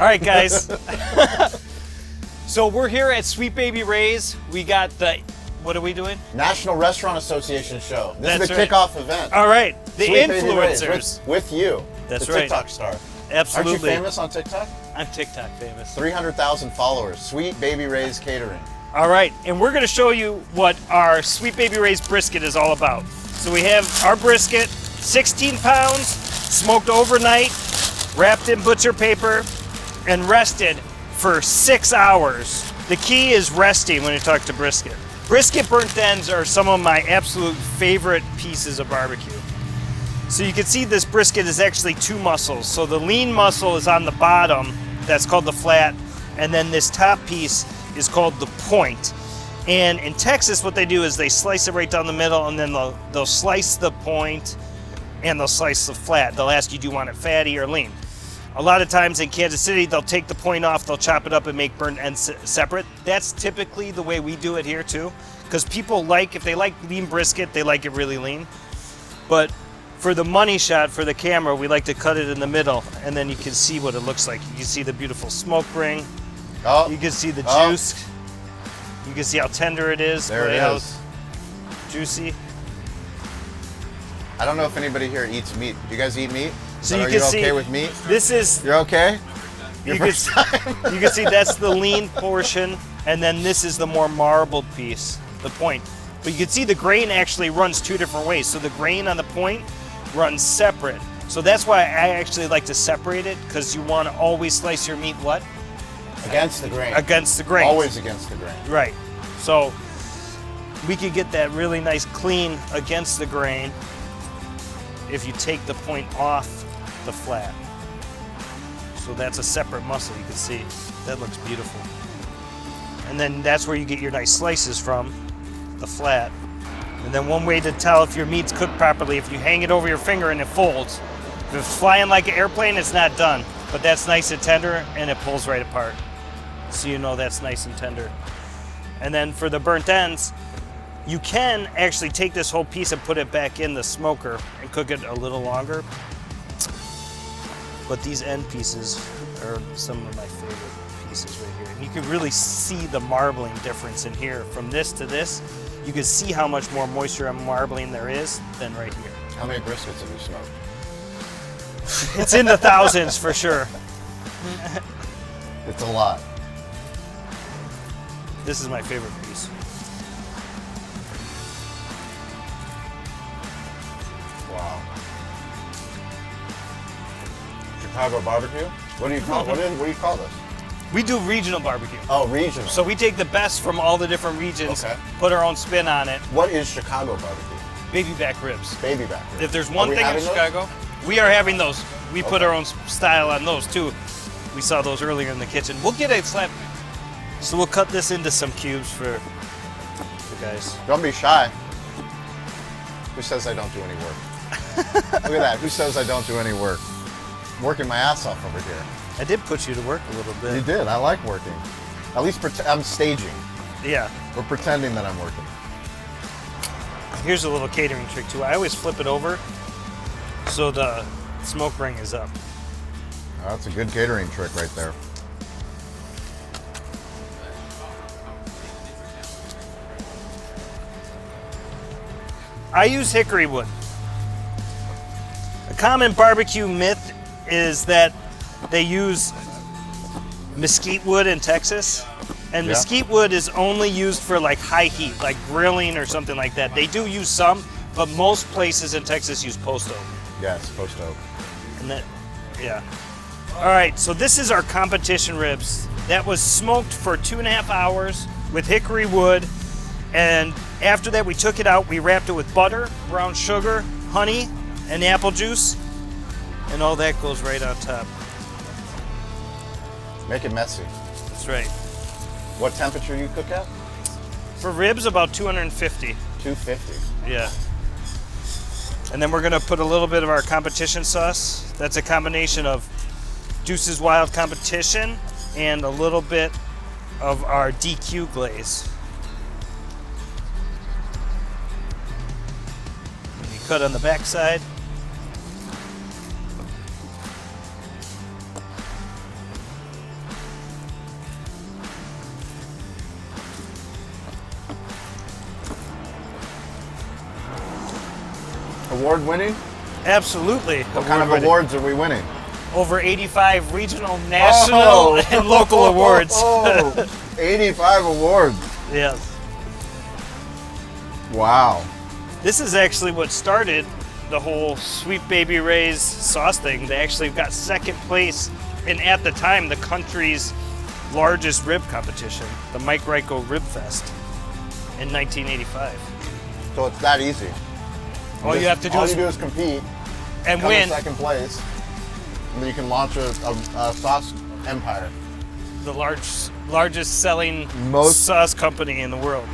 All right, guys. So we're here at Sweet Baby Ray's. We got the, what are we doing? National Restaurant Association show. This That's is the right. kickoff event. All right, the Sweet Baby Ray's influencers. with you. That's the right. TikTok star. Absolutely. Aren't you famous on TikTok? I'm TikTok famous. 300,000 followers. Sweet Baby Ray's Catering. All right, and we're gonna show you what our Sweet Baby Ray's brisket is all about. So we have our brisket, 16 pounds, smoked overnight, wrapped in butcher paper, and rested for 6 hours. The key is resting when you talk to brisket. Brisket burnt ends are some of my absolute favorite pieces of barbecue. So you can see this brisket is actually two muscles. So the lean muscle is on the bottom, that's called the flat, and then this top piece is called the point. And in Texas, what they do is they slice it right down the middle, and then they'll slice the point and they'll slice the flat. They'll ask you, do you want it fatty or lean? A lot of times in Kansas City, they'll take the point off, they'll chop it up and make burnt ends separate. That's typically the way we do it here too, because people like, if they like lean brisket, they like it really lean. But for the money shot, for the camera, we like to cut it in the middle, and then you can see what it looks like. You can see the beautiful smoke ring. Oh. You can see the juice. You can see how tender it is. There it how is. Juicy. I don't know if anybody here eats meat. Do you guys eat meat? So Are you you can see, okay with meat? This is, You're okay? you can see that's the lean portion, and then this is the more marbled piece, the point. But you can see the grain actually runs two different ways. So the grain on the point runs separate. So that's why I actually like to separate it, because you want to always slice your meat what? Against the grain. Against the grain. Always against the grain. Right. So we could get that really nice clean against the grain if you take the point off the flat. So that's a separate muscle, you can see. That looks beautiful. And then that's where you get your nice slices from, the flat. And then one way to tell if your meat's cooked properly, if you hang it over your finger and it folds. If it's flying like an airplane, it's not done. But that's nice and tender, and it pulls right apart. So you know that's nice and tender. And then for the burnt ends, you can actually take this whole piece and put it back in the smoker and cook it a little longer. But these end pieces are some of my favorite pieces right here. And you can really see the marbling difference in here. From this to this, you can see how much more moisture and marbling there is than right here. How many briskets have you smoked? It's in the thousands for sure. It's a lot. This is my favorite piece. Wow. Chicago barbecue? What do you call what do you call this? We do regional barbecue. Oh, regional. So we take the best from all the different regions, Okay. put our own spin on it. What is Chicago barbecue? Baby back ribs. Baby back ribs. If there's Are one we thing in having those? Chicago, we are having those. We put Okay. our own style on those too. We saw those earlier in the kitchen. We'll get a slap. So we'll cut this into some cubes for the guys. Don't be shy. Who says I don't do any work? Look at that. Who says I don't do any work? I'm working my ass off over here. I did put you to work a little bit. You did. I like working. At least I'm staging. Yeah. We're pretending that I'm working. Here's a little catering trick too. I always flip it over so the smoke ring is up. Oh, that's a good catering trick right there. I use hickory wood. A common barbecue myth is that they use mesquite wood in Texas, and Yeah. mesquite wood is only used for like high heat, like grilling or something like that. They do use some, but most places in Texas use post oak. Yes, post oak. And that, yeah. All right, so this is our competition ribs. That was smoked for 2.5 hours with hickory wood, and after that we took it out, we wrapped it with butter, brown sugar, honey, and apple juice, and all that goes right on top. Make it messy. That's right. What temperature you cook at? For ribs, about 250. 250. Yeah. And then we're gonna put a little bit of our competition sauce. That's a combination of Duce's Wild Competition and a little bit of our DQ glaze. You cut on the back side. award winning? Absolutely. What kind of awards are we winning? Over 85 regional, national, and local awards. 85 awards. Yes. Wow. This is actually what started the whole Sweet Baby Ray's sauce thing. They actually got second place in, at the time, the country's largest rib competition, the Mike Ryko Rib Fest in 1985. So it's that easy. All you have to do is compete and come win. in second place, and then you can launch a sauce empire. The largest selling Most sauce company in the world.